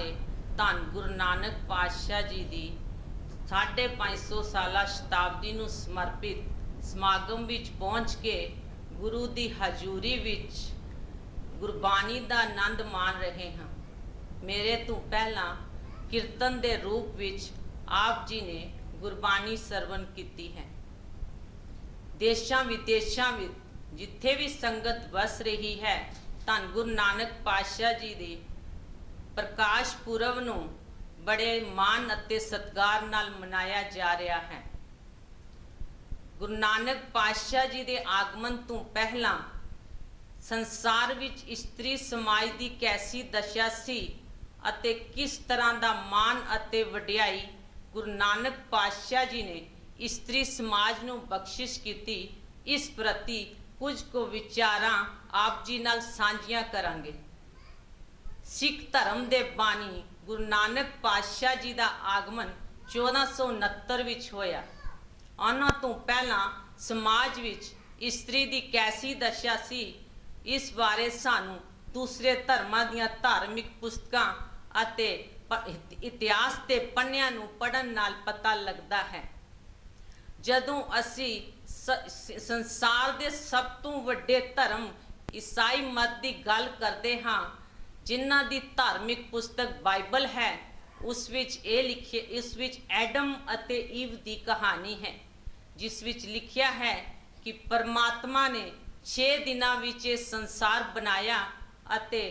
बारे धन गुरु नानक पातशाह जी की 550 साला शताब्दी नूं समर्पित समागम विच पहुँच के गुरु की हजूरी विच गुरबाणी का आनंद मान रहे हैं। मेरे तो पहला कीर्तन के रूप विच आप जी ने गुरबाणी सरवण की है। देशां विदेशां विच जिथे भी संगत वस रही है, धन गुरु नानक पातशाह जी के प्रकाश पुरब नूं बड़े मान अते सत्कार नाल मनाया जा रहा है। गुरु नानक पातशाह जी के आगमन तो पहला संसार विच इस्त्री समाज की कैसी दशा सी अते किस तरह का मान अते वडियाई गुरु नानक पातशाह जी ने इस्त्री समाज नूं बख्शिश की, इस प्रति कुछ को विचारां आप जी नाल सांझियां करांगे। सिख धर्म के बानी गुरु नानक पातशाह जी का आगमन 1469 विच होया। उन्हां तो पहला समाज विच इस्त्री की कैसी दशा सी, इस बारे सानू दूसरे धर्मां दीयां धार्मिक पुस्तकां अते इतिहास के पन्नियां नूं पढ़न नाल पता लगता है। जदों असी संसार के सब तो वड्डे धर्म ईसाई मत की गल करते हाँ, जिन्हां दी धार्मिक पुस्तक बाइबल है, उस विच एडम अते ईव की कहानी है, जिस विच लिखिया है कि परमात्मा ने 6 दिनां विच ये संसार बनाया अते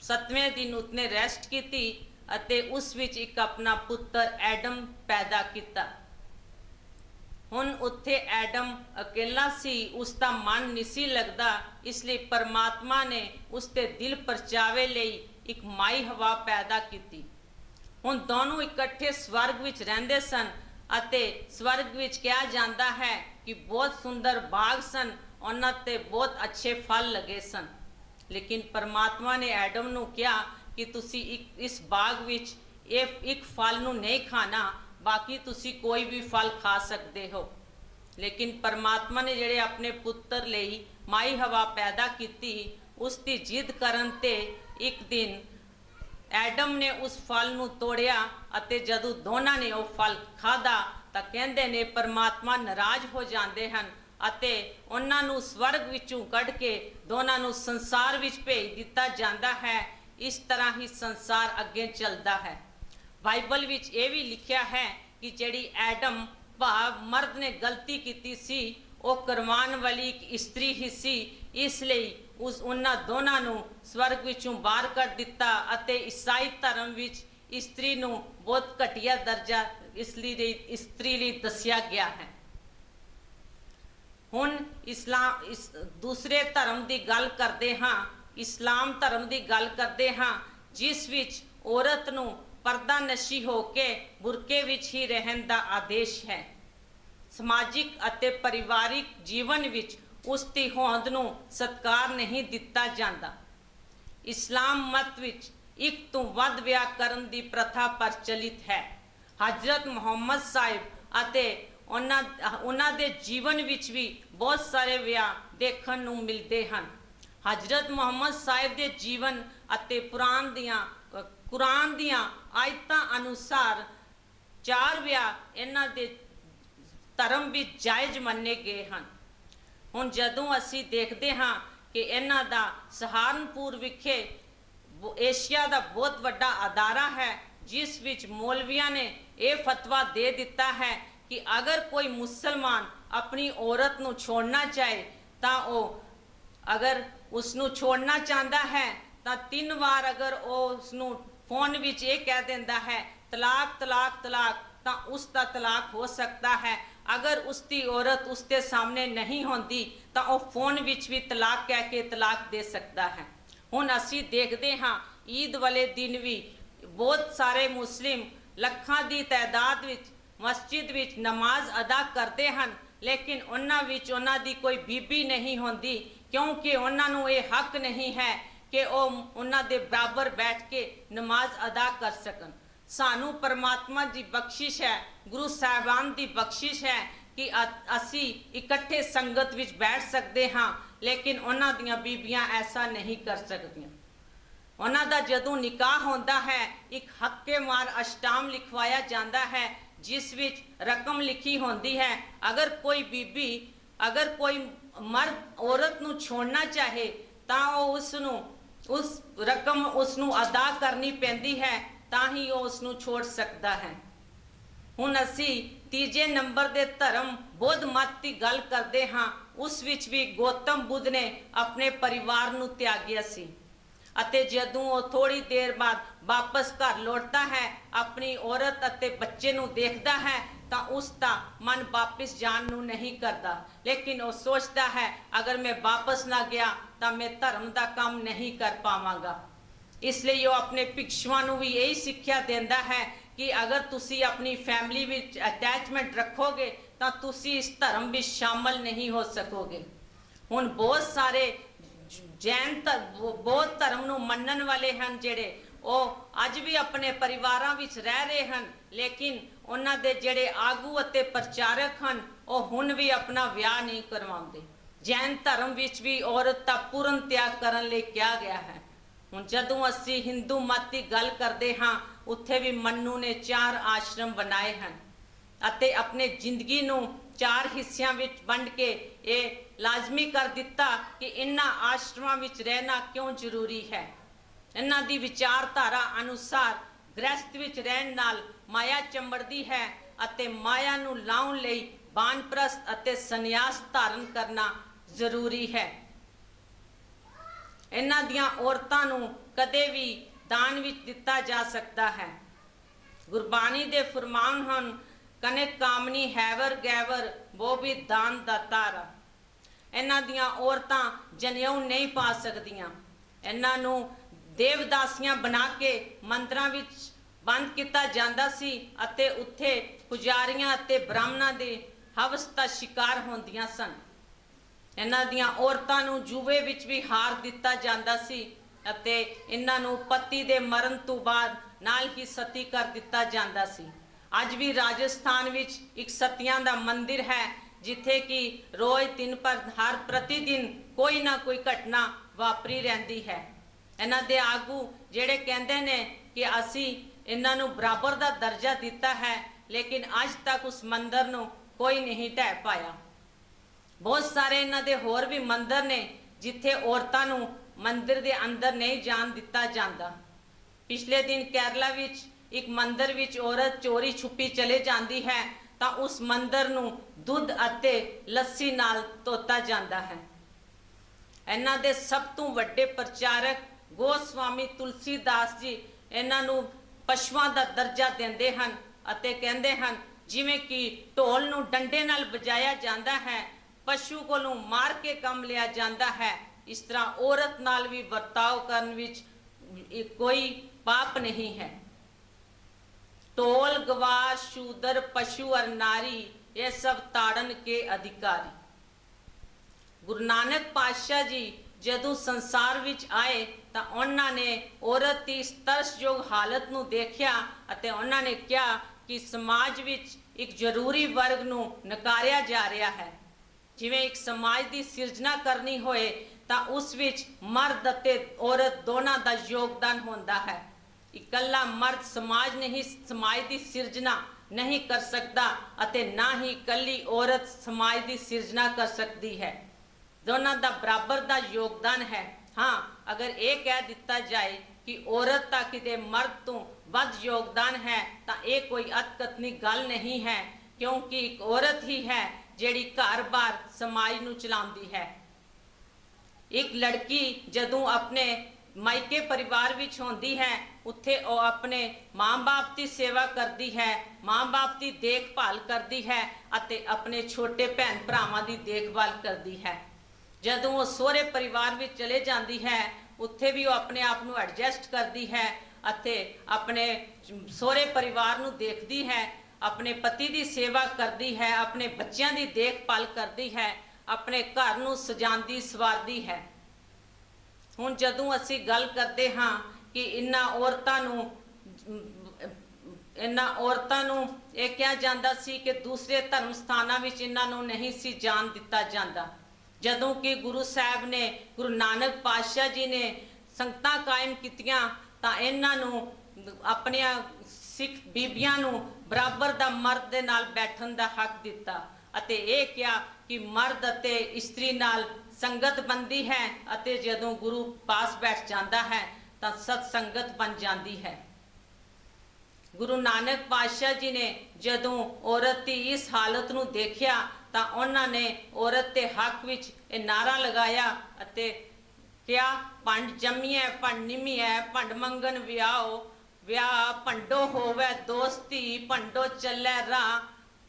7वें दिन उसने रेस्ट की अते उस विच एक अपना पुत्र एडम पैदा किया। हुण उत्थे एडम अकेला सी, उसका मन नहीं सी लगता, इसलिए परमात्मा ने उसके दिल परचावे लई एक माई हवा पैदा की। हुण दोनों इकट्ठे स्वर्ग विच रहिंदे सन अते स्वर्ग विच कहा जाता है कि बहुत सुंदर बाग सन, उन्हां ते बहुत अच्छे फल लगे सन। लेकिन परमात्मा ने एडम नूं कहा कि तुसी इस बाग विच एक फल नूं नहीं खाना, बाकी तुसी कोई भी फल खा सकते हो। लेकिन परमात्मा ने जिहड़े अपने पुत्र लई माई हवा पैदा की, उसकी जिद करन ते एक दिन एडम ने उस फल नूं तोड़िया अते जदों दोनों ने वह फल खाधा तां कहंदे ने परमात्मा नाराज हो जाते हैं अते उन्हां नूं स्वर्ग विचों कढ़ के दोनों नूं संसार विच भेज दिता जाता है। इस तरह ही संसार अगे चलता है। बाइबल विच ये भी लिखिया है कि जिहड़ी एडम भाव मर्द ने गलती की सी, वो करवाण वाली एक स्त्री ही सी, इसलिए उस उन्हां दोनों नूं स्वर्ग विचों बाहर कर दिता अते ईसाई धर्म विच स्त्री नूं बहुत घटिया दर्जा इसलिए स्त्री लई दस्सिया गया है। हुण दूसरे धर्म की गल करते हाँ, इस्लाम धर्म की गल करते हाँ, जिस विच औरत नूं पर्दा नशी होके बुरके विच ही रहन दा आदेश है। समाजिक अते परिवारिक जीवन विच उसकी होंद नूं सत्कार नहीं दिता जाता। इस्लाम मत विच एक तो वध विआह करन दी प्रथा प्रचलित है। हजरत मुहम्मद साहिब अते उन्हां दे जीवन विच भी बहुत सारे विआह देखण नूं मिलते हैं। हजरत मुहम्मद साहिब के जीवन अते कुरान दियां आयतां अनुसार 4 विआह इन्हां दे धर्म भी जायज़ मन्ने गए हैं। हुण जदों असी देखते हाँ कि इन्हां दा सहारनपुर विखे एशिया का बहुत वड्डा अदारा है, जिस विच मौलवियां ने यह फतवा दे दिता है कि अगर कोई मुसलमान अपनी औरत नूं छोड़ना चाहे तां अगर उसनूं छोड़ना चाहता है तो 3 बार अगर उसनूं फोन विच ये कह देंदा है तलाक तलाक तलाक, तो उसका तलाक हो सकता है। अगर उसकी औरत उसके सामने नहीं होती तो वह फोन विच भी तलाक कह के तलाक दे सकता है। हुण असी देखते हाँ ईद वाले दिन भी बहुत सारे मुस्लिम लखां की तादाद विच मस्जिद विच नमाज अदा करते हैं, लेकिन उन्हां दी कोई बीबी नहीं होती, क्योंकि उन्होंने ये हक नहीं है कि उन्हां दे बराबर बैठ के नमाज अदा कर सकन। सानू परमात्मा की बख्शिश है, गुरु साहबान की बख्शिश है कि असी इकट्ठे संगत विच बैठ सकते हाँ, लेकिन उन्हां दियां बीबियां ऐसा नहीं कर सकदियां। ਉਹਨਾਂ ਦਾ ਜਦੋਂ ਨਿਕਾਹ ਹੁੰਦਾ ਹੈ ਇੱਕ ਹੱਕੇ ਮਾਰ ਅਸ਼ਟਾਮ ਲਿਖਵਾਇਆ ਜਾਂਦਾ ਹੈ, ਜਿਸ ਵਿੱਚ ਰਕਮ ਲਿਖੀ ਹੁੰਦੀ ਹੈ। ਅਗਰ ਕੋਈ ਬੀਬੀ, ਅਗਰ ਕੋਈ ਮਰਦ ਔਰਤ ਨੂੰ ਛੋੜਨਾ ਚਾਹੇ ਤਾਂ ਉਹ ਉਸ ਰਕਮ ਉਸ ਨੂੰ ਅਦਾ ਕਰਨੀ ਪੈਂਦੀ ਹੈ, ਤਾਂ ਹੀ ਉਹ ਉਸ ਨੂੰ ਛੋੜ ਸਕਦਾ ਹੈ। ਹੁਣ ਅਸੀਂ ਤੀਜੇ ਨੰਬਰ ਦੇ ਧਰਮ ਬੁੱਧ ਮਤ ਦੀ ਗੱਲ ਕਰਦੇ ਹਾਂ। ਉਸ ਵਿੱਚ ਵੀ ਗੌਤਮ ਬੁੱਧ ਨੇ ਆਪਣੇ ਪਰਿਵਾਰ ਨੂੰ ਤਿਆਗਿਆ ਸੀ ਅਤੇ ਜਦੋਂ ਉਹ ਥੋੜੀ ਦੇਰ ਬਾਅਦ ਵਾਪਸ ਘਰ ਲੌਟਦਾ ਹੈ, ਆਪਣੀ ਔਰਤ ਅਤੇ ਬੱਚੇ ਨੂੰ ਦੇਖਦਾ ਹੈ ਤਾਂ ਉਸ ਦਾ ਮਨ ਵਾਪਸ ਜਾਣ ਨੂੰ ਨਹੀਂ ਕਰਦਾ, ਲੇਕਿਨ ਉਹ ਸੋਚਦਾ ਹੈ ਅਗਰ ਮੈਂ ਵਾਪਸ ਨਾ ਗਿਆ ਤਾਂ ਮੈਂ ਧਰਮ ਦਾ ਕੰਮ ਨਹੀਂ ਕਰ ਪਾਵਾਂਗਾ। ਇਸ ਲਈ ਉਹ ਆਪਣੇ ਭਿਕਸ਼ੂਆਂ ਨੂੰ ਵੀ ਇਹੀ ਸਿੱਖਿਆ ਦਿੰਦਾ ਹੈ ਕਿ ਅਗਰ ਤੁਸੀਂ ਆਪਣੀ ਫੈਮਿਲੀ ਵਿੱਚ ਅਟੈਚਮੈਂਟ ਰੱਖੋਗੇ ਤਾਂ ਤੁਸੀਂ ਇਸ ਧਰਮ ਵਿੱਚ ਸ਼ਾਮਲ ਨਹੀਂ ਹੋ ਸਕੋਗੇ। ਹੁਣ ਬਹੁਤ ਸਾਰੇ ਬੌਧ ਧਰਮ ਨੂੰ ਮੰਨਣ ਵਾਲੇ ਹਨ ਜਿਹੜੇ ਉਹ ਅੱਜ ਵੀ ਆਪਣੇ ਪਰਿਵਾਰਾਂ ਵਿੱਚ ਰਹਿ ਰਹੇ ਹਨ, ਲੇਕਿਨ ਉਹਨਾਂ ਦੇ ਜਿਹੜੇ ਆਗੂ ਅਤੇ ਪ੍ਰਚਾਰਕ ਹਨ ਉਹ ਹੁਣ ਵੀ ਆਪਣਾ ਵਿਆਹ ਨਹੀਂ ਕਰਵਾਉਂਦੇ। ਜੈਨ ਧਰਮ ਵਿੱਚ ਵੀ ਔਰਤ ਦਾ ਪੂਰਨ ਤਿਆਗ ਕਰਨ ਲਈ ਕਿਹਾ ਗਿਆ ਹੈ। ਹੁਣ ਜਦੋਂ ਅਸੀਂ ਹਿੰਦੂ ਮਤ ਦੀ ਗੱਲ ਕਰਦੇ ਹਾਂ, ਉੱਥੇ ਵੀ ਮਨੂ ਨੇ 4 ਆਸ਼ਰਮ ਬਣਾਏ ਹਨ ਅਤੇ ਆਪਣੇ ਜ਼ਿੰਦਗੀ ਨੂੰ 4 ਹਿੱਸਿਆਂ ਵਿੱਚ ਵੰਡ ਕੇ ਇਹ ਲਾਜ਼ਮੀ ਕਰ ਦਿੱਤਾ ਕਿ ਇਹਨਾਂ ਆਸ਼ਰਮਾਂ ਵਿੱਚ ਰਹਿਣਾ ਕਿਉਂ ਜ਼ਰੂਰੀ ਹੈ। ਇਹਨਾਂ ਦੀ ਵਿਚਾਰਧਾਰਾ ਅਨੁਸਾਰ ਗ੍ਰਸਥ ਵਿੱਚ ਰਹਿਣ ਨਾਲ ਮਾਇਆ ਚੰਬੜਦੀ ਹੈ ਅਤੇ ਮਾਇਆ ਨੂੰ ਲਾਉਣ ਲਈ ਬਾਨਪ੍ਰਸਥ ਅਤੇ ਸੰਨਿਆਸ ਧਾਰਨ ਕਰਨਾ ਜ਼ਰੂਰੀ ਹੈ। ਇਹਨਾਂ ਦੀਆਂ ਔਰਤਾਂ ਨੂੰ ਕਦੇ ਵੀ ਦਾਨ ਵਿੱਚ ਦਿੱਤਾ ਜਾ ਸਕਦਾ ਹੈ। ਗੁਰਬਾਣੀ ਦੇ ਫਰਮਾਨ ਹਨ, ਕਨਕ ਕਾਮਨੀ ਹੈਵਰ ਗੈਵਰ ਉਹ ਵੀ ਦਾਨ ਦਾਤਾਰ। ਇਹਨਾਂ ਦੀਆਂ ਔਰਤਾਂ ਜਨੇਊ ਨਹੀਂ ਪਾ ਸਕਦੀਆਂ। ਇਹਨਾਂ ਨੂੰ ਦੇਵਦਾਸੀਆਂ ਬਣਾ ਕੇ ਮੰਦਰਾਂ ਵਿੱਚ ਬੰਦ ਕੀਤਾ ਜਾਂਦਾ ਸੀ ਅਤੇ ਉੱਥੇ ਪੁਜਾਰੀਆਂ ਅਤੇ ਬ੍ਰਾਹਮਣਾਂ ਦੇ ਹਵਸ ਦਾ ਸ਼ਿਕਾਰ ਹੁੰਦੀਆਂ ਸਨ। ਇਹਨਾਂ ਦੀਆਂ ਔਰਤਾਂ ਨੂੰ ਜੂਏ ਵਿੱਚ ਵੀ ਹਾਰ ਦਿੱਤਾ ਜਾਂਦਾ ਸੀ ਅਤੇ ਇਹਨਾਂ ਨੂੰ ਪਤੀ ਦੇ ਮਰਨ ਤੋਂ ਬਾਅਦ ਨਾਲ ਹੀ ਸਤੀ ਕਰ ਦਿੱਤਾ ਜਾਂਦਾ ਸੀ। ਅੱਜ ਵੀ ਰਾਜਸਥਾਨ ਵਿੱਚ ਇੱਕ ਸਤੀਆਂ ਦਾ ਮੰਦਿਰ ਹੈ, ਜਿੱਥੇ ਕਿ ਰੋਜ਼ ਦਿਨ ਪਰ ਹਰ ਪ੍ਰਤੀਦਿਨ ਕੋਈ ਨਾ ਕੋਈ ਘਟਨਾ ਵਾਪਰੀ ਰਹਿੰਦੀ ਹੈ। ਇਹਨਾਂ ਦੇ ਆਗੂ ਜਿਹੜੇ ਕਹਿੰਦੇ ਨੇ ਕਿ ਅਸੀਂ ਇਹਨਾਂ ਨੂੰ ਬਰਾਬਰ ਦਾ ਦਰਜਾ ਦਿੱਤਾ ਹੈ, ਲੇਕਿਨ ਅੱਜ ਤੱਕ ਉਸ ਮੰਦਿਰ ਨੂੰ ਕੋਈ ਨਹੀਂ ਢਹਿ ਪਾਇਆ। ਬਹੁਤ ਸਾਰੇ ਇਹਨਾਂ ਦੇ ਹੋਰ ਵੀ ਮੰਦਿਰ ਨੇ ਜਿੱਥੇ ਔਰਤਾਂ ਨੂੰ ਮੰਦਿਰ ਦੇ ਅੰਦਰ ਨਹੀਂ ਜਾਣ ਦਿੱਤਾ ਜਾਂਦਾ। ਪਿਛਲੇ ਦਿਨ ਕੇਰਲਾ ਵਿੱਚ ਇੱਕ ਮੰਦਿਰ ਵਿੱਚ ਔਰਤ ਚੋਰੀ ਛੁਪੀ ਚਲੇ ਜਾਂਦੀ ਹੈ ਤਾਂ ਉਸ ਮੰਦਿਰ ਨੂੰ ਦੁੱਧ ਅਤੇ ਲੱਸੀ ਨਾਲ ਧੋਤਾ ਜਾਂਦਾ ਹੈ। ਇਹਨਾਂ ਦੇ ਸਭ ਤੋਂ ਵੱਡੇ ਪ੍ਰਚਾਰਕ ਗੋਸਵਾਮੀ ਤੁਲਸੀਦਾਸ ਜੀ ਇਹਨਾਂ ਨੂੰ ਪਸ਼ੂਆਂ ਦਾ ਦਰਜਾ ਦਿੰਦੇ ਹਨ ਅਤੇ ਕਹਿੰਦੇ ਹਨ ਜਿਵੇਂ ਕਿ ਢੋਲ ਨੂੰ ਡੰਡੇ ਨਾਲ ਵਜਾਇਆ ਜਾਂਦਾ ਹੈ, ਪਸ਼ੂ ਕੋਲੋਂ ਮਾਰ ਕੇ ਕੰਮ ਲਿਆ ਜਾਂਦਾ ਹੈ, ਇਸ ਤਰ੍ਹਾਂ ਔਰਤ ਨਾਲ ਵੀ ਵਰਤਾਓ ਕਰਨ ਵਿੱਚ ਕੋਈ ਪਾਪ ਨਹੀਂ ਹੈ। ਢੋਲ ਗਵਾਰ शूदर पशु और नारी ये सब ताड़न के अधिकारी। गुरु नानक पातशाह जी ਜਦੋਂ ਸੰਸਾਰ ਵਿੱਚ ਆਏ ਤਾਂ ਉਹਨਾਂ ਨੇ ਔਰਤ ਦੀ ਇਸ ਤਰਸਯੋਗ ਹਾਲਤ ਨੂੰ ਦੇਖਿਆ ਅਤੇ ਉਹਨਾਂ ਨੇ ਕਿਹਾ ਕਿ ਸਮਾਜ ਵਿੱਚ ਇੱਕ ਜ਼ਰੂਰੀ ਵਰਗ ਨੂੰ ਨਕਾਰਿਆ ਜਾ ਰਿਹਾ ਹੈ। ਜਿਵੇਂ ਇੱਕ ਸਮਾਜ ਦੀ ਸਿਰਜਣਾ ਕਰਨੀ ਹੋਏ ਤਾਂ ਉਸ ਵਿੱਚ ਮਰਦ ਅਤੇ ਔਰਤ ਦੋਨਾਂ ਦਾ ਯੋਗਦਾਨ ਹੁੰਦਾ ਹੈ। ਇਕੱਲਾ ਮਰਦ ਸਮਾਜ ਦੀ ਸਿਰਜਣਾ ਨਹੀਂ ਕਰ ਸਕਦਾ ਅਤੇ ਨਾ ਹੀ ਇਕੱਲੀ ਔਰਤ ਸਮਾਜ ਦੀ ਸਿਰਜਣਾ ਕਰ ਸਕਦੀ ਹੈ। ਦੋਨਾਂ ਦਾ ਬਰਾਬਰ ਦਾ ਯੋਗਦਾਨ ਹੈ। ਹਾਂ, ਅਗਰ ਇਹ ਕਹਿ ਦਿੱਤਾ ਜਾਏ ਕਿ ਔਰਤ ਦਾ ਕਿਤੇ ਮਰਦ ਤੋਂ ਵੱਧ ਯੋਗਦਾਨ ਹੈ ਤਾਂ ਇਹ ਕੋਈ ਅਤਕਥਨੀ ਗੱਲ ਨਹੀਂ ਹੈ, ਕਿਉਂਕਿ ਇੱਕ ਔਰਤ ਹੀ ਹੈ ਜਿਹੜੀ ਘਰ-ਬਾਰ ਸਮਾਜ ਨੂੰ ਚਲਾਉਂਦੀ ਹੈ। ਇੱਕ ਲੜਕੀ ਜਦੋਂ ਆਪਣੇ ਮਾਇਕੇ ਪਰਿਵਾਰ ਵਿੱਚ ਹੁੰਦੀ ਹੈ ਉੱਥੇ ਉਹ ਆਪਣੇ ਮਾਂ-ਬਾਪ ਦੀ ਸੇਵਾ ਕਰਦੀ ਹੈ, ਮਾਂ-ਬਾਪ ਦੀ ਦੇਖਭਾਲ ਕਰਦੀ ਹੈ ਅਤੇ ਆਪਣੇ ਛੋਟੇ ਭੈਣ ਭਰਾਵਾਂ ਦੀ ਦੇਖਭਾਲ ਕਰਦੀ ਹੈ। ਜਦੋਂ ਉਹ ਸਹੁਰੇ ਪਰਿਵਾਰ ਵਿੱਚ ਚਲੇ ਜਾਂਦੀ ਹੈ ਉੱਥੇ ਵੀ ਉਹ ਆਪਣੇ ਆਪ ਨੂੰ ਐਡਜਸਟ ਕਰਦੀ ਹੈ ਅਤੇ ਆਪਣੇ ਸਹੁਰੇ ਪਰਿਵਾਰ ਨੂੰ ਦੇਖਦੀ ਹੈ, ਆਪਣੇ ਪਤੀ ਦੀ ਸੇਵਾ ਕਰਦੀ ਹੈ, ਆਪਣੇ ਬੱਚਿਆਂ ਦੀ ਦੇਖਭਾਲ ਕਰਦੀ ਹੈ, ਆਪਣੇ ਘਰ ਨੂੰ ਸਜਾਉਂਦੀ ਸਵਾਰਦੀ ਹੈ। ਹੁਣ ਜਦੋਂ ਅਸੀਂ ਗੱਲ ਕਰਦੇ ਹਾਂ ਕਿ ਇਹਨਾਂ ਔਰਤਾਂ ਨੂੰ ਇਹ ਕਿਹਾ ਜਾਂਦਾ ਸੀ ਕਿ ਦੂਸਰੇ ਧਰਮ ਸਥਾਨਾਂ ਵਿੱਚ ਇਹਨਾਂ ਨੂੰ ਨਹੀਂ ਸੀ ਜਾਣ ਦਿੱਤਾ ਜਾਂਦਾ, ਜਦੋਂ ਕਿ ਗੁਰੂ ਸਾਹਿਬ ਨੇ, ਗੁਰੂ ਨਾਨਕ ਪਾਤਸ਼ਾਹ ਜੀ ਨੇ ਸੰਗਤਾਂ ਕਾਇਮ ਕੀਤੀਆਂ ਤਾਂ ਇਹਨਾਂ ਨੂੰ ਆਪਣੀਆਂ ਸਿੱਖ ਬੀਬੀਆਂ ਨੂੰ ਬਰਾਬਰ ਦਾ ਮਰਦ ਦੇ ਨਾਲ ਬੈਠਣ ਦਾ ਹੱਕ ਦਿੱਤਾ ਅਤੇ ਇਹ ਕਿਹਾ ਕਿ ਮਰਦ ਅਤੇ ਇਸਤਰੀ ਨਾਲ ਸੰਗਤ ਬਣਦੀ ਹੈ ਅਤੇ ਜਦੋਂ ਗੁਰੂ ਪਾਸ ਬੈਠ ਜਾਂਦਾ ਹੈ ਤਾਂ ਸਤ ਸੰਗਤ ਬਣ ਜਾਂਦੀ ਹੈ। ਗੁਰੂ ਨਾਨਕ ਪਾਤਸ਼ਾਹ ਜੀ ਨੇ ਜਦੋਂ ਔਰਤ ਦੀ ਇਸ ਹਾਲਤ ਨੂੰ ਦੇਖਿਆ ਤਾਂ ਉਹਨਾਂ ਨੇ ਔਰਤ ਦੇ ਹੱਕ ਵਿੱਚ ਇਹ ਨਾਰਾ ਲਗਾਇਆ ਅਤੇ ਕਿਹਾ, ਭੰਡ ਜੰਮੀਐ ਭੰਡ ਨਿਮੀਐ, ਭੰਡ ਮੰਗਣ ਵਿਆਹੋ ਵਿਆਹ, ਭੰਡੋ ਹੋਵੇ ਦੋਸਤੀ, ਭੰਡੋ ਚੱਲੇ ਰਾਹ,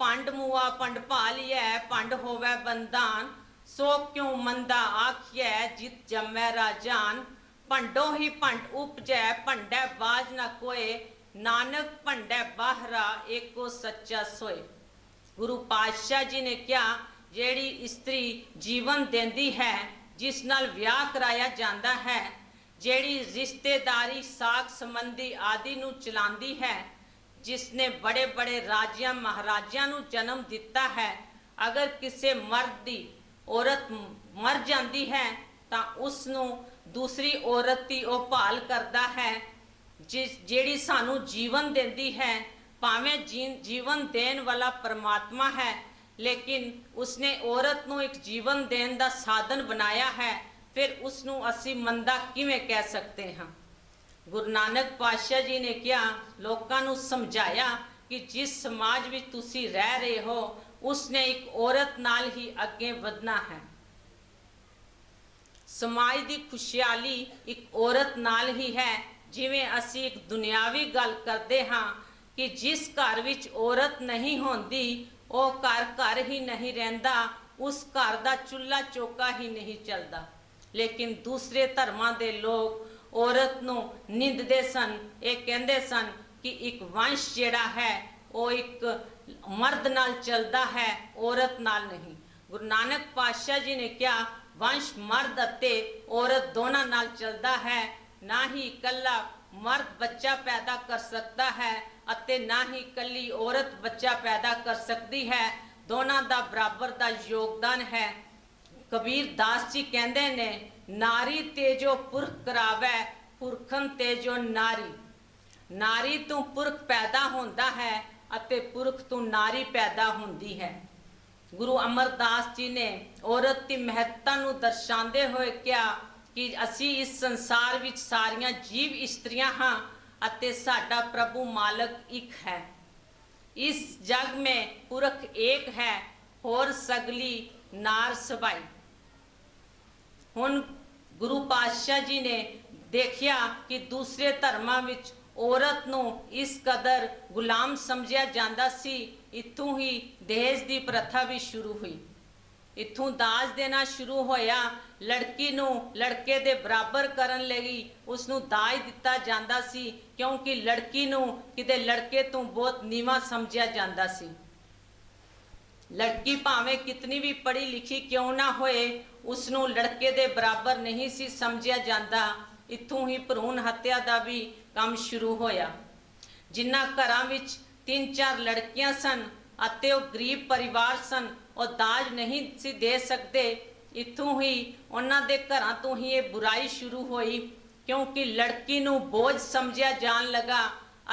ਭੰਡ ਮੂਆ ਭੰਡ ਭਾਲੀਐ, ਭੰਡ ਹੋਵੇ ਬੰਦਾਨ, ਸੋ ਕਿਉ ਮੰਦਾ ਆਖੀਐ ਜਿਤ ਜੰਮੈ ਰਾਜਾਨ, ਭੰਡੋ ਹੀ ਭੰਡ ਉਪਜੈ, ਭੰਡੈ ਬਾਜ ਨਾ ਕੋਏ, ਨਾਨਕ ਭੰਡੈ ਬਾਹਰਾ ਏਕੋ ਸੱਚਾ ਸੋਏ। ਗੁਰੂ ਪਾਤਸ਼ਾਹ ਜੀ ਨੇ ਕਿਹਾ, ਜਿਹੜੀ ਇਸਤਰੀ ਜੀਵਨ ਦਿੰਦੀ ਹੈ, ਜਿਸ ਨਾਲ ਵਿਆਹ ਕਰਾਇਆ ਜਾਂਦਾ ਹੈ, ਜਿਹੜੀ ਰਿਸ਼ਤੇਦਾਰੀ ਸਾਕ ਸੰਬੰਧੀ ਆਦਿ ਨੂੰ ਚਲਾਉਂਦੀ ਹੈ, ਜਿਸ ਨੇ ਬੜੇ ਬੜੇ ਰਾਜਿਆਂ ਮਹਾਰਾਜਿਆਂ ਨੂੰ ਜਨਮ ਦਿੱਤਾ ਹੈ, ਅਗਰ ਕਿਸੇ ਮਰਦ ਦੀ ਔਰਤ ਮਰ ਜਾਂਦੀ ਹੈ ਤਾਂ ਉਸ ਨੂੰ ਦੂਸਰੀ ਔਰਤ ਦੀ ਉਹ ਭਾਲ ਕਰਦਾ ਹੈ, ਜਿਹੜੀ ਸਾਨੂੰ ਜੀਵਨ ਦਿੰਦੀ ਹੈ। ਭਾਵੇਂ ਜੀਵਨ ਦੇਣ ਵਾਲਾ ਪਰਮਾਤਮਾ ਹੈ, ਲੇਕਿਨ ਉਸਨੇ ਔਰਤ ਨੂੰ ਇੱਕ ਜੀਵਨ ਦੇਣ ਦਾ ਸਾਧਨ ਬਣਾਇਆ ਹੈ, ਫਿਰ ਉਸ ਨੂੰ ਅਸੀਂ ਮੰਦਾ ਕਿਵੇਂ ਕਹਿ ਸਕਦੇ ਹਾਂ। ਗੁਰੂ ਨਾਨਕ ਪਾਤਸ਼ਾਹ ਜੀ ਨੇ ਕਿਹਾ, ਲੋਕਾਂ ਨੂੰ ਸਮਝਾਇਆ ਕਿ ਜਿਸ ਸਮਾਜ ਵਿੱਚ ਤੁਸੀਂ ਰਹਿ ਰਹੇ ਹੋ ਉਸਨੇ ਇੱਕ ਔਰਤ ਨਾਲ ਹੀ ਅੱਗੇ ਵਧਣਾ ਹੈ। ਸਮਾਜ ਦੀ ਖੁਸ਼ਹਾਲੀ ਇੱਕ ਔਰਤ ਨਾਲ ਹੀ ਹੈ। ਜਿਵੇਂ ਅਸੀਂ ਇੱਕ ਦੁਨਿਆਵੀ ਗੱਲ ਕਰਦੇ ਹਾਂ ਕਿ ਜਿਸ ਘਰ ਵਿੱਚ ਔਰਤ ਨਹੀਂ ਹੁੰਦੀ ਉਹ ਘਰ ਘਰ ਹੀ ਨਹੀਂ ਰਹਿੰਦਾ, ਉਸ ਘਰ ਦਾ ਚੁੱਲ੍ਹਾ ਚੌਕਾ ਹੀ ਨਹੀਂ ਚੱਲਦਾ। ਲੇਕਿਨ ਦੂਸਰੇ ਧਰਮਾਂ ਦੇ ਲੋਕ ਔਰਤ ਨੂੰ ਨਿੰਦਦੇ ਸਨ, ਇਹ ਕਹਿੰਦੇ ਸਨ ਕਿ ਇੱਕ ਵੰਸ਼ ਜਿਹੜਾ ਹੈ ਉਹ ਇੱਕ ਮਰਦ ਨਾਲ ਚੱਲਦਾ ਹੈ, ਔਰਤ ਨਾਲ ਨਹੀਂ। ਗੁਰੂ ਨਾਨਕ ਪਾਤਸ਼ਾਹ ਜੀ ਨੇ ਕਿਹਾ, ਵੰਸ਼ ਮਰਦ ਅਤੇ ਔਰਤ ਦੋਨਾਂ ਨਾਲ ਚੱਲਦਾ ਹੈ। ਨਾ ਹੀ ਇਕੱਲਾ ਮਰਦ ਬੱਚਾ ਪੈਦਾ ਕਰ ਸਕਦਾ ਹੈ ਅਤੇ ਨਾ ਹੀ ਇਕੱਲੀ ਔਰਤ ਬੱਚਾ ਪੈਦਾ ਕਰ ਸਕਦੀ ਹੈ, ਦੋਨਾਂ ਦਾ ਬਰਾਬਰ ਦਾ ਯੋਗਦਾਨ ਹੈ। ਕਬੀਰ ਦਾਸ ਜੀ ਕਹਿੰਦੇ ਨੇ, ਨਾਰੀ ਤੇਜੋ ਪੁਰਖ ਕਰਾਵੇ, ਪੁਰਖਨ ਤੇਜੋ ਨਾਰੀ। ਨਾਰੀ ਤੋਂ ਪੁਰਖ ਪੈਦਾ ਹੁੰਦਾ ਹੈ ਅਤੇ ਪੁਰਖ ਤੋਂ ਨਾਰੀ ਪੈਦਾ ਹੁੰਦੀ ਹੈ। ਗੁਰੂ ਅਮਰਦਾਸ ਜੀ ਨੇ ਔਰਤ ਦੀ ਮਹੱਤਤਾ ਨੂੰ ਦਰਸਾਉਂਦੇ ਹੋਏ ਕਿਹਾ ਕਿ ਅਸੀਂ ਇਸ ਸੰਸਾਰ ਵਿੱਚ ਸਾਰੀਆਂ ਜੀਵ ਇਸਤਰੀਆਂ ਹਾਂ ਅਤੇ ਸਾਡਾ ਪ੍ਰਭੂ ਮਾਲਕ ਇੱਕ ਹੈ। ਇਸ ਜਗ में पुरख एक है, और सगली नार सबाई। ਹੁਣ ਗੁਰੂ ਪਾਤਸ਼ਾਹ ਜੀ ਨੇ ਦੇਖਿਆ ਕਿ ਦੂਸਰੇ ਧਰਮਾਂ ਵਿੱਚ ਔਰਤ ਨੂੰ ਇਸ ਕਦਰ ਗੁਲਾਮ ਸਮਝਿਆ ਜਾਂਦਾ ਸੀ। ਇੱਥੋਂ ਹੀ ਦਹੇਜ ਦੀ ਪ੍ਰਥਾ ਵੀ ਸ਼ੁਰੂ ਹੋਈ, ਇੱਥੋਂ ਦਾਜ ਦੇਣਾ ਸ਼ੁਰੂ ਹੋਇਆ। ਲੜਕੀ ਨੂੰ ਲੜਕੇ ਦੇ ਬਰਾਬਰ ਕਰਨ ਲਈ ਉਸ ਨੂੰ ਦਾਜ ਦਿੱਤਾ ਜਾਂਦਾ ਸੀ, ਕਿਉਂਕਿ ਲੜਕੀ ਨੂੰ ਕਿਤੇ ਲੜਕੇ ਤੋਂ ਬਹੁਤ ਨੀਵਾਂ ਸਮਝਿਆ ਜਾਂਦਾ ਸੀ। ਲੜਕੀ ਭਾਵੇਂ ਕਿਤਨੀ ਵੀ ਪੜ੍ਹੀ ਲਿਖੀ ਕਿਉਂ ਨਾ ਹੋਏ, ਉਸ ਨੂੰ ਲੜਕੇ ਦੇ ਬਰਾਬਰ ਨਹੀਂ ਸੀ ਸਮਝਿਆ ਜਾਂਦਾ। ਇੱਥੋਂ ਹੀ ਭਰੂਣ ਹੱਤਿਆ ਦਾ ਵੀ ਕੰਮ ਸ਼ੁਰੂ ਹੋਇਆ। ਜਿਨ੍ਹਾਂ ਘਰਾਂ ਵਿੱਚ 3-4 ਲੜਕੀਆਂ ਸਨ ਅਤੇ ਉਹ ਗਰੀਬ ਪਰਿਵਾਰ ਸਨ, ਉਹ ਦਾਜ ਨਹੀਂ ਸੀ ਦੇ ਸਕਦੇ, ਇੱਥੋਂ ਹੀ ਉਹਨਾਂ ਦੇ ਘਰਾਂ ਤੋਂ ਹੀ ਇਹ ਬੁਰਾਈ ਸ਼ੁਰੂ ਹੋਈ, ਕਿਉਂਕਿ ਲੜਕੀ ਨੂੰ ਬੋਝ ਸਮਝਿਆ ਜਾਣ ਲੱਗਾ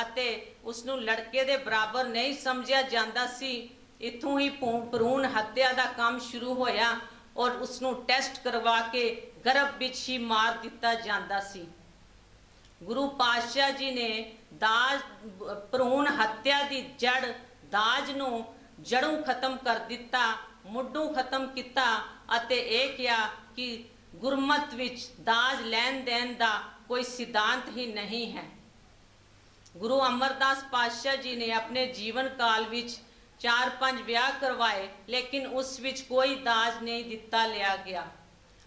ਅਤੇ ਉਸ ਨੂੰ ਲੜਕੇ ਦੇ ਬਰਾਬਰ ਨਹੀਂ ਸਮਝਿਆ ਜਾਂਦਾ ਸੀ। ਇੱਥੋਂ ਹੀ ਭਰੂਣ ਹੱਤਿਆ ਦਾ ਕੰਮ ਸ਼ੁਰੂ ਹੋਇਆ ਔਰ ਉਸ ਨੂੰ ਟੈਸਟ ਕਰਵਾ ਕੇ ਗਰਭ ਵਿੱਚ ਹੀ ਮਾਰ ਦਿੱਤਾ ਜਾਂਦਾ ਸੀ। ਗੁਰੂ ਪਾਤਸ਼ਾਹ ਜੀ ਨੇ ਦਾਜ ਭਰੂਣ ਹੱਤਿਆ ਦੀ ਜੜ ਦਾਜ ਨੂੰ ਜੜੋਂ ਖਤਮ ਕਰ ਦਿੱਤਾ, ਮੁੱਢੋਂ ਖਤਮ ਕੀਤਾ ਅਤੇ ਇਹ ਕਿਹਾ ਕਿ ਗੁਰਮਤ ਵਿੱਚ ਦਾਜ ਲੈਣ ਦੇਣ ਦਾ ਕੋਈ ਸਿਧਾਂਤ ਹੀ ਨਹੀਂ ਹੈ। ਗੁਰੂ ਅਮਰਦਾਸ ਪਾਤਸ਼ਾਹ ਜੀ ਨੇ ਆਪਣੇ ਜੀਵਨ ਕਾਲ ਵਿੱਚ 4-5 ਵਿਆਹ ਕਰਵਾਏ, ਲੇਕਿਨ ਉਸ ਵਿੱਚ ਕੋਈ ਦਾਜ ਨਹੀਂ ਦਿੱਤਾ ਲਿਆ ਗਿਆ।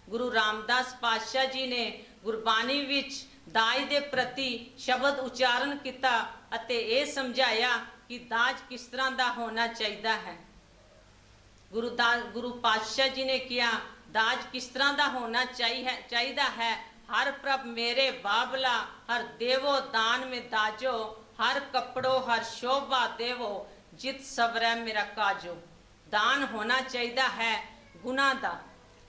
ਗੁਰੂ ਰਾਮਦਾਸ ਪਾਤਸ਼ਾਹ ਜੀ ਨੇ ਗੁਰਬਾਣੀ ਵਿੱਚ ਦਾਜ ਦੇ ਪ੍ਰਤੀ ਸ਼ਬਦ ਉਚਾਰਨ ਕੀਤਾ ਅਤੇ ਇਹ ਸਮਝਾਇਆ ਕਿ ਦਾਜ ਕਿਸ ਤਰ੍ਹਾਂ ਦਾ ਹੋਣਾ ਚਾਹੀਦਾ ਹੈ। ਗੁਰੂ ਪਾਤਸ਼ਾਹ ਜੀ ਨੇ ਕਿਹਾ, ਦਾਜ ਕਿਸ ਤਰ੍ਹਾਂ ਦਾ ਹੋਣਾ ਚਾਹੀਦਾ ਹੈ। ਹਰ ਪ੍ਰਭ ਮੇਰੇ ਬਾਬਲਾ, ਹਰ ਦੇਵੋ ਦਾਨ में दाजो, हर कपड़ो हर शोभा देवो, जित सवरै मेरा काजो। ਦਾਨ ਹੋਣਾ ਚਾਹੀਦਾ ਹੈ ਗੁਨਾਹ ਦਾ,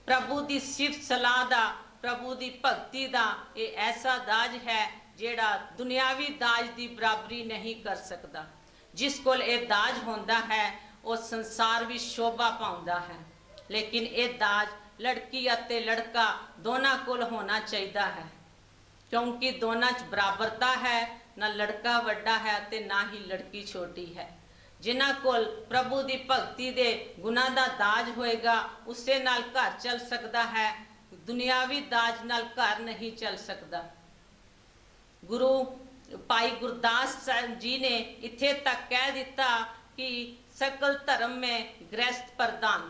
ਪ੍ਰਭੂ ਦੀ ਸਿਫਤ ਸਲਾਹ ਦਾ, प्रभु दी भगती दा ये ऐसा दाज है जेड़ा दुनियावी दाज दी बराबरी नहीं कर सकता। जिस कोल ये दाज होंदा है वो संसार भी शोभा पाउंदा है, लेकिन ये दाज लड़की अते लड़का दोनों कोल होना चाहिए है, क्योंकि दोनों च बराबरता है। ना लड़का वड्डा है ते ना ही लड़की छोटी है। जिन्हां कोल प्रभु दी भगती दे गुनाह दा दाज होएगा उससे नाल घर चल सकता है, दुनियावी दाज नाल घर नहीं चल सकता। गुरु भाई गुरदास साहब जी ने इत्थे तक कह दिता कि सकल धर्म में गृहस्थ प्रधान।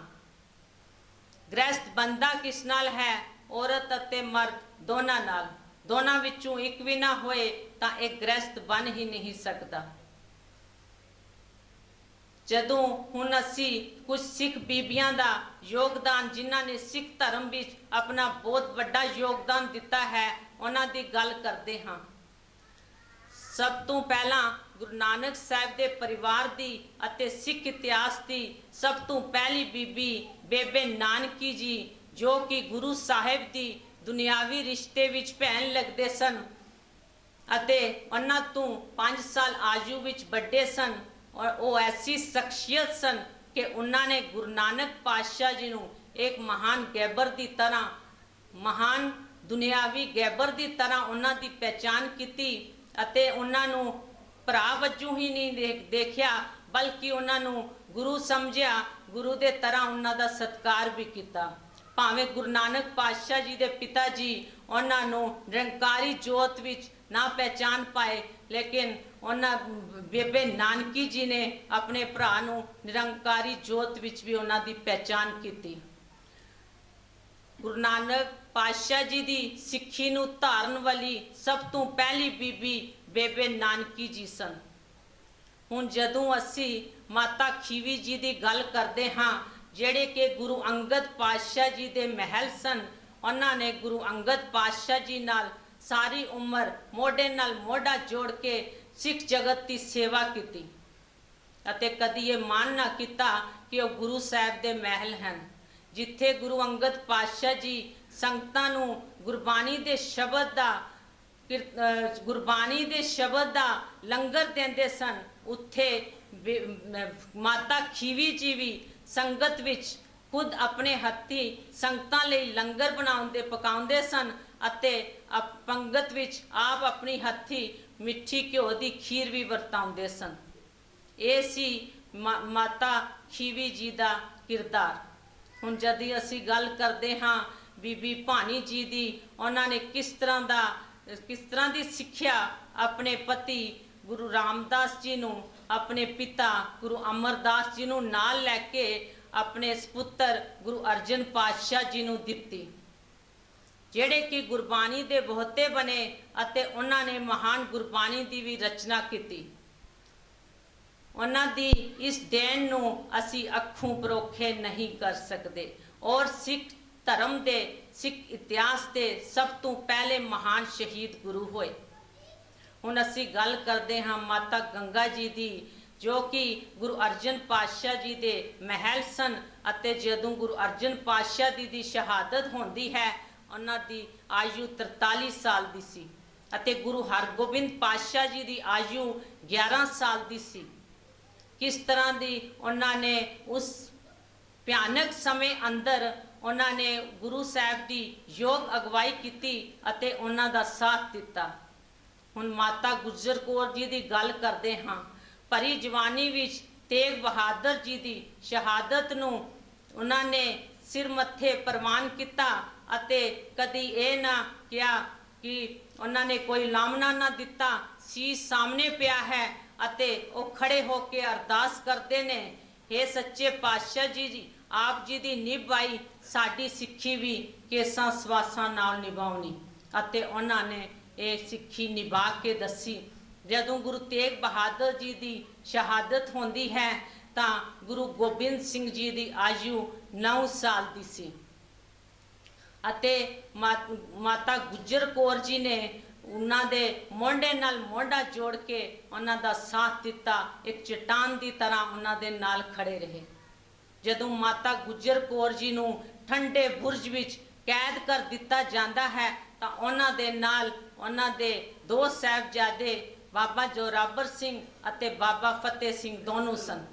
गृहस्थ बंदा किस नाल है? औरत अते मर्द दोनों नाल। दोनों विचों एक भी ना होए तां एक गृहस्थ बन ही नहीं सकता। जदों हुण असी कुछ सिख बीबियां दा योगदान, जिन्हां ने सिख धर्म विच अपना बहुत बड़ा योगदान दिता है, उन्हां दी गल करदे हां। सब तो पहला गुरु नानक साहब दे परिवार दी अते सिख इतिहास दी सब तो पहली बीबी बेबे नानकी जी, जो कि गुरु साहिब दी दुनियावी रिश्ते विच भैन लगदे सन अते उन्हां तो 5 साल आयु विच बड़े सन। और वो ऐसी शख्सियत सन कि उन्होंने गुरु नानक पातशाह जी नूं एक महान गैबर की तरह, महान दुनियावी गैबर की तरह उन्हां दी पहचान की अते उन्हां नूं भरा वजों ही नहीं देखिया, बल्कि उन्हां नूं गुरु समझिया, गुरु दे तरह उन्हां दा सत्कार भी किया। भावें गुरु नानक पातशाह जी दे पिता जी उन्हां नूं निरंकारी जोत विच ना पहचान पाए, लेकिन उन्हां बेबे नानकी जी ने अपने भरा नूं निरंकारी जोत विच भी उन्हां दी पहचान की। गुरु नानक पातशाह जी दी सिक्खी नूं धारन वाली सब तो पहली बीबी बेबे नानकी जी सन। हुण जदों असी माता खीवी जी दी गल करदे हां, जेड़े कि गुरु अंगद पातशाह जी दे महल सन, उन्हां ने गुरु अंगद पातशाह जी नाल सारी उम्र मोढे नाल मोढा जोड़ के सिख जगत की सेवा की अते कदी ये मान ना किया कि वह गुरु साहब दे महल हैं, जिथे गुरु अंगद पातशाह जी संगतां नूं गुरबाणी दे शब्द दा गुरबाणी दे शब्द दा लंगर देंदे सन। उत्थे माता खीवी जी भी संगत विच खुद अपने हत्थी संगतां लई लंगर बनाउंदे पकाउंदे सन अते पंगत विच आप अपनी हत्थी मिठी घ्यो की खीर भी वरताउंदे सन। ये सी माता खीवी जी का किरदार। हुण जदी असी गल करते हाँ बीबी भानी जी की, उन्होंने किस तरह की सिक्ख्या अपने पति गुरु रामदास जी नूं, अपने पिता गुरु अमरदास जी नूं नाल लैके अपने सपुत्र गुरु अर्जन पातशाह जी नूं दित्ती, जेड़े कि गुरबाणी दे बहुते बने अते उन्होंने महान गुरबाणी की भी रचना की। उन्हां दी इस देन नूं असी अखों परोखे नहीं कर सकते। और सिख धर्म दे सिख इतिहास के सब तो पहले महान शहीद गुरु होए। हुण असी गल करते हाँ माता गंगा जी की, जो कि गुरु अर्जन पातशाह जी दे महल सन अते जदों गुरु अर्जन पातशाह जी की शहादत होंदी है उन्हां दी आयु 43 साल दी सी अते गुरु हरगोबिंद पातशाह जी की आयु 11 साल दी सी। किस तरह की उन्होंने उस भयानक समय अंदर उन्होंने गुरु साहब की योग अगवाई की अते उन्हां दा साथ दिता। हुण माता गुजर कौर जी की गल करते हाँ, भरी जवानी विच तेग बहादुर जी की शहादत नूं उन्होंने सिर मत्थे प्रवान किया अते कदी ये ना किया कि उन्होंने कोई लामना ना दिता। शीश सामने पिया है अते वो खड़े होके अरदास करते ने, हे सच्चे पातशाह जी आप जी की निभ आई साडी सिक्खी भी केसां सवासां नाल निभाउणी अते उन्होंने ये सिक्खी निभा के दसी। जदों गुरु तेग बहादुर जी की शहादत होंदी है तां गुरु गोबिंद सिंह जी की आयु 9 साल की सी अते माता गुजर कौर जी ने उन्हां दे मोढे नाल मोढा जोड़ के उन्हां दा साथ दिता, एक चट्टान की तरह उन्हां दे नाल खड़े रहे। जदों माता गुजर कौर जी नूं ठंडे बुरज विच कैद कर दिता जाता है तो उन्हां दे नाल उन्हां दे दो साहिबजादे बाबा जोरावर सिंह अते बाबा फतेह सिंह दोनों सन।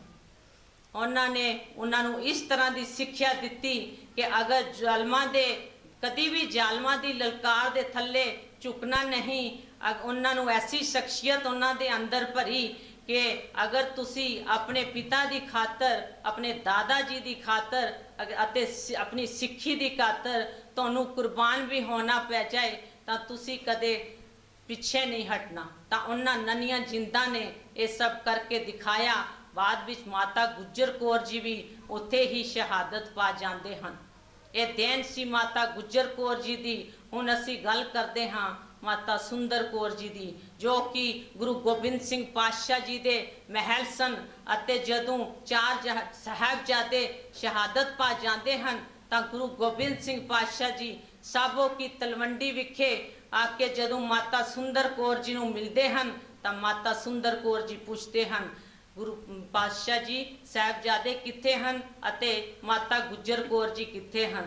उन्होंने उन्होंने इस तरह की सिक्ख्या दी कि अगर जालमां दे कदी भी जालमां की ललकार दे थल्ले झुकना नहीं। उन्होंने ऐसी शख्सियत उन्होंने दे अंदर भरी कि अगर तुसी अपने पिता की खातर अपने दादा जी की खातर अते अपनी सिक्खी की खातर तुहानू कुर्बान भी होना पै जाए तो तुसी कदे पिछे नहीं हटना। तो उन्होंने ननिया जिंदा ने ये सब करके दिखाया। बाद विच माता गुजर कौर जी भी उत्थे ही शहादत पा जाते हैं। ये देन सी माता गुजर कौर जी की। हुण असी गल करते हाँ माता सुंदर कौर जी की, जो कि गुरु गोबिंद सिंह पातशाह जी के महल सन। अते जदों चार साहिबजादे शहादत पा जाते हैं तो गुरु गोबिंद सिंह पातशाह जी साबो की तलवंडी विखे आके जदों माता सुंदर कौर जी नूं मिलते हैं तो माता सुंदर कौर जी पूछते हैं गुरु पातशाह जी साहिबजादे कित्थे हैं अते माता गुजर कौर जी कित्थे हैं।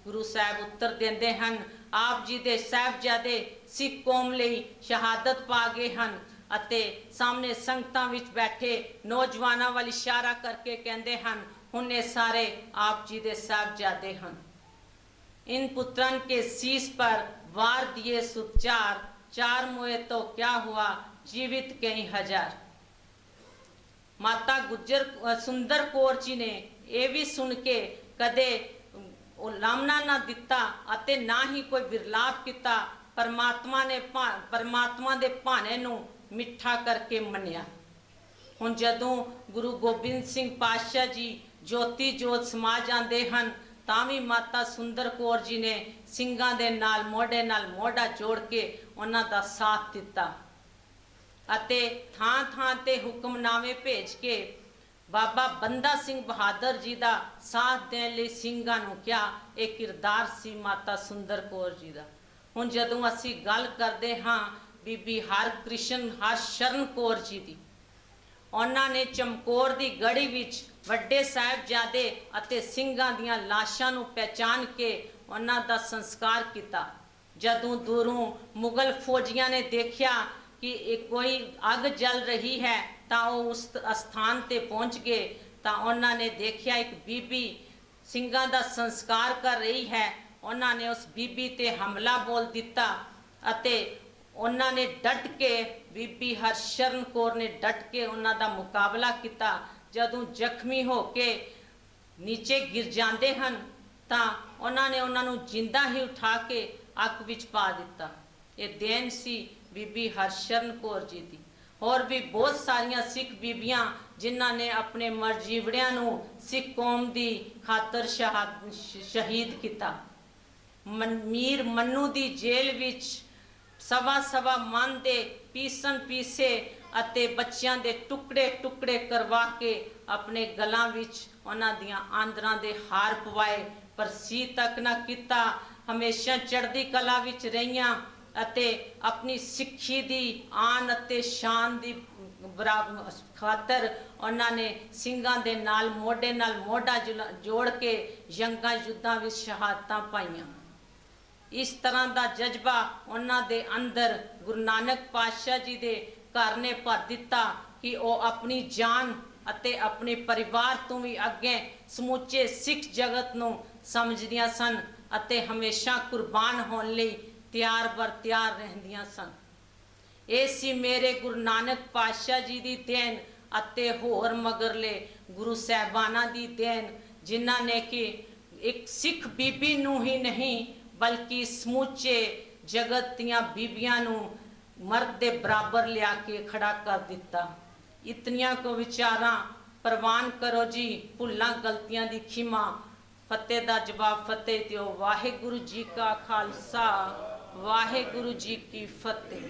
गुरु साहब उत्तर देंदे हैं आप जी दे साहिबजादे सिख कौम लई शहादत पा गए हैं। अते सामने संगतां विच बैठे नौजवानों वाल इशारा करके कहते हैं हुण ये सारे आप जी दे साहिबजादे हैं। इन पुत्रन के शीश पर वार दिए सुचार, चार मोए तो क्या हुआ जीवित कई हजार। माता गुजर सुंदर कौर जी ने यह भी सुन के कदे लामना ना दिता अते ना ही कोई विरलाप किया। परमात्मा दे भाने नूं मिठा करके मनिया। हुण जदों गुरु गोबिंद सिंह पातशाह जी ज्योति जोत समा जाते हैं तां भी माता सुंदर कौर जी ने सिंगां दे नाल मोढा जोड़ के उन्हां दा साथ दिता अते थां थां ते हुक्मनामे भेज के बाबा बंदा सिंह बहादुर जी का साथ देने लई सिंगां नूं क्या एक किरदार सी माता सुंदर कौर जी का। हुण जदों असी गल करते हाँ बीबी हरकृष्ण हरशरण कौर जी की, उन्होंने चमकौर की गढ़ी विच वड्डे साहिबजादे अते सिंगां दियां लाशां नूं पहचान के उन्हां दा संस्कार किया। जदों दूरों मुगल फौजियां ने देखा कि एक कोई अग जल रही है तो वह उस स्थान ते पहुँच गए तो उन्होंने देखा एक बीबी सिंगां दा संस्कार कर रही है। उन्होंने उस बीबी ते हमला बोल दिता अते उन्होंने डट के बीबी हरशरण कौर ने डट के उन्हां दा मुकाबला किया। जदों जख्मी हो के नीचे गिर जाते हैं तो उन्होंने उन्होंने जिंदा ही उठा के अग विच पा दिता। ये देन सी बीबी हरशरण कौर जी की। और भी बहुत सारिया सिख बीबियां जिन्हां ने अपने मरजीवड़ियां नूं सिख कौम की खातर शहीद किया। मीर मन्नू की जेल विच सवा मन दे पीसन पीसे अते बच्चियां दे टुकड़े टुकड़े करवा के अपने गलों विच उन्हां दियां आंदरां दे हार पवाए पर सी तक ना किता। हमेशा चढ़दी कला विच रहियां अते अपनी सिक्खी दी आन अते शान दी बराबर खातर उन्होंने सिंगां दे नाल मोढा जोड़ के जंगां युद्धां विच शहादतां पाईयां। इस तरह का जज्बा उन्हां दे अंदर गुरु नानक पातशाह जी दे घर ने भर दिता कि वह अपनी जान अते अपने परिवार तो भी अगे समूचे सिख जगत नूं समझदियां सन अते हमेशा कुर्बान होने लई तैयार बर तैयार रहंदियां सन। ये सी मेरे गुरु नानक पातशाह जी की देन अते होर मगरले गुरु साहबाना की देन जिन्हां ने कि एक सिख बीबी नूं ही नहीं बल्कि समूचे जगत दियां बीबियां नूं मर्द दे बराबर लिया के खड़ा कर दिता। इतनियां को विचारां प्रवान करो जी भुल्लां गलतियां दी खिमा। फतेह दा जवाब फतेह दिओ। वाहिगुरु जी का खालसा वाहिगुरु जी की फतेह।